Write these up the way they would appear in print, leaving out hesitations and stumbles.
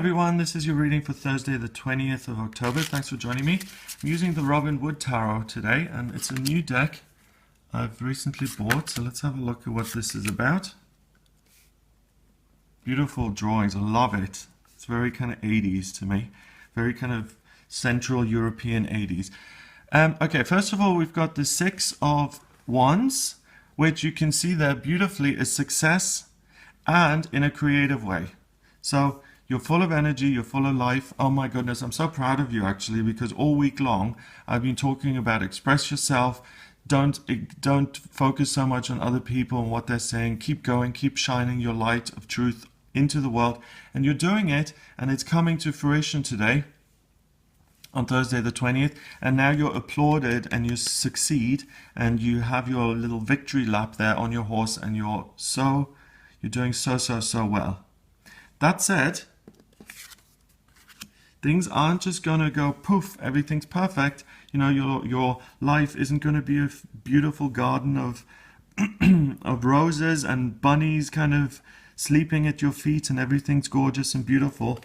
everyone, this is your reading for Thursday the 20th of October. Thanks for joining me. I'm using the Robin Wood Tarot today, and it's a new deck I've recently bought, so let's have a look at what this is about. Beautiful drawings, I love it. It's very kind of 80s to me, very kind of Central European 80s. Okay, first of all, we've got the Six of Wands, which you can see there beautifully is success and in a creative way. So you're full of energy, you're full of life. Oh my goodness, I'm so proud of you actually, because all week long I've been talking about express yourself. Don't focus so much on other people and what they're saying. Keep going, keep shining your light of truth into the world. And you're doing it, and it's coming to fruition today on Thursday the 20th, and now you're applauded and you succeed and you have your little victory lap there on your horse, and you're doing so well. That said, things aren't just going to go poof, everything's perfect. You know, your life isn't going to be a beautiful garden of of roses and bunnies kind of sleeping at your feet and everything's gorgeous and beautiful.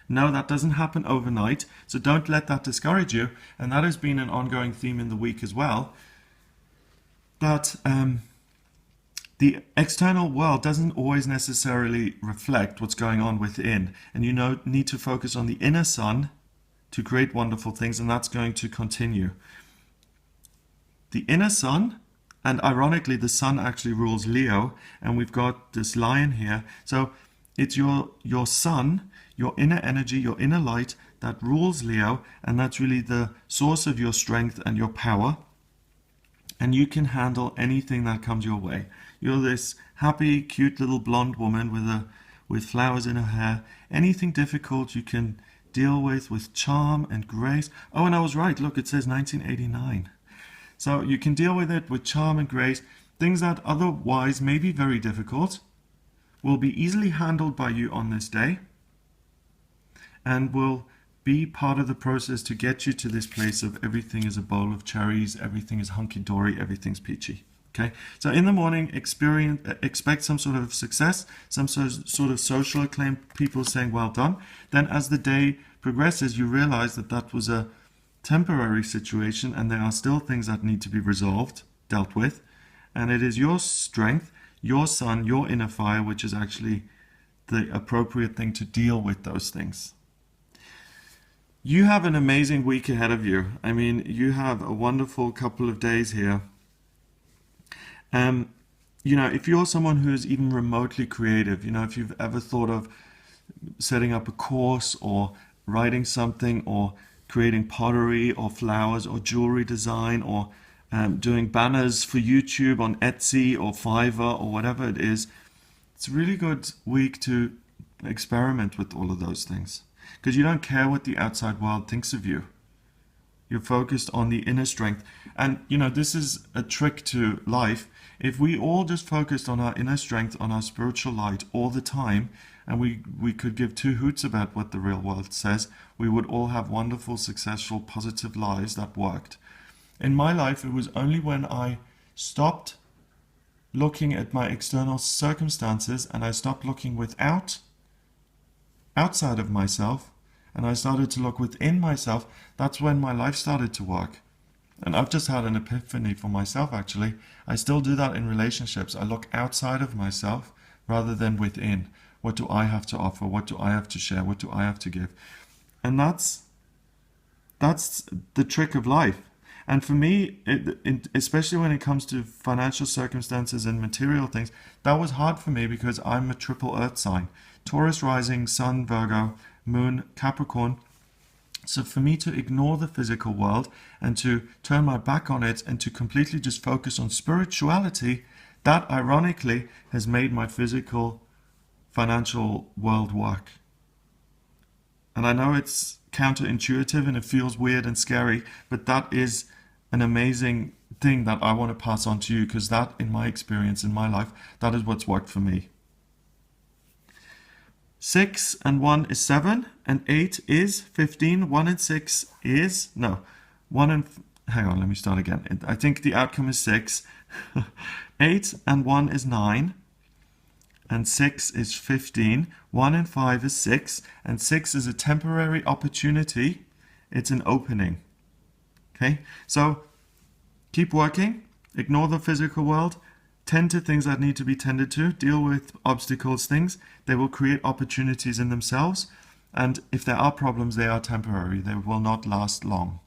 No, that doesn't happen overnight, so don't let that discourage you. And that has been an ongoing theme in the week as well, that the external world doesn't always necessarily reflect what's going on within. And you need to focus on the inner sun to create wonderful things, and that's going to continue. The inner sun, and ironically the sun actually rules Leo, and we've got this lion here. So it's your sun, your inner energy, your inner light that rules Leo, and that's really the source of your strength and your power. And you can handle anything that comes your way. You're this happy, cute little blonde woman with flowers in her hair. Anything difficult you can deal with charm and grace. Oh, and I was right. Look, it says 1989. So you can deal with it with charm and grace. Things that otherwise may be very difficult will be easily handled by you on this day, and will be part of the process to get you to this place of everything is a bowl of cherries, everything is hunky-dory, everything's peachy. Okay, so in the morning, expect some sort of success, some sort of social acclaim, people saying well done. Then as the day progresses, you realize that that was a temporary situation and there are still things that need to be resolved, dealt with. And it is your strength, your sun, your inner fire, which is actually the appropriate thing to deal with those things. You have an amazing week ahead of you. I mean, you have a wonderful couple of days here. You know, if you're someone who is even remotely creative, you know, if you've ever thought of setting up a course or writing something or creating pottery or flowers or jewelry design or doing banners for YouTube on Etsy or Fiverr or whatever it is, it's a really good week to experiment with all of those things, because you don't care what the outside world thinks of you. You're focused on the inner strength. And, you know, this is a trick to life. If we all just focused on our inner strength, on our spiritual light all the time, and we could give two hoots about what the real world says, we would all have wonderful, successful, positive lives that worked. In my life, it was only when I stopped looking at my external circumstances and I stopped looking outside of myself, and I started to look within myself, that's when my life started to work. And I've just had an epiphany for myself, actually. I still do that in relationships. I look outside of myself rather than within. What do I have to offer? What do I have to share? What do I have to give? And that's the trick of life. And for me, especially when it comes to financial circumstances and material things, that was hard for me because I'm a triple earth sign. Taurus rising, Sun, Virgo, Moon, Capricorn. So for me to ignore the physical world and to turn my back on it and to completely just focus on spirituality, that ironically has made my physical financial world work. And I know it's counterintuitive and it feels weird and scary, but that is an amazing thing that I want to pass on to you, because that, in my experience, in my life, that is what's worked for me. 6 and 1 is 7, and 8 is 15. 1 and 6 is, no, 1 and, hang on, let me start again. I think the outcome is 6. 8 and 1 is 9. and 6 is 15. 1 and 5 is 6, and 6 is a temporary opportunity. It's an opening. Okay, so keep working, ignore the physical world, tend to things that need to be tended to, deal with obstacles, things. They will create opportunities in themselves, and if there are problems, they are temporary. They will not last long.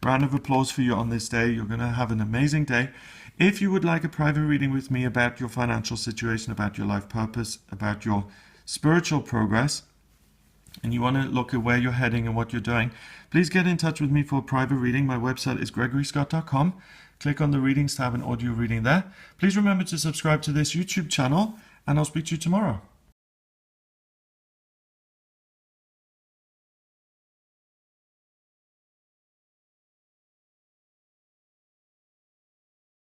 Round of applause for you on this day. You're going to have an amazing day. If you would like a private reading with me about your financial situation, about your life purpose, about your spiritual progress, and you want to look at where you're heading and what you're doing, please get in touch with me for a private reading. My website is gregoryscott.com. Click on the readings tab and audio reading there. Please remember to subscribe to this YouTube channel, and I'll speak to you tomorrow.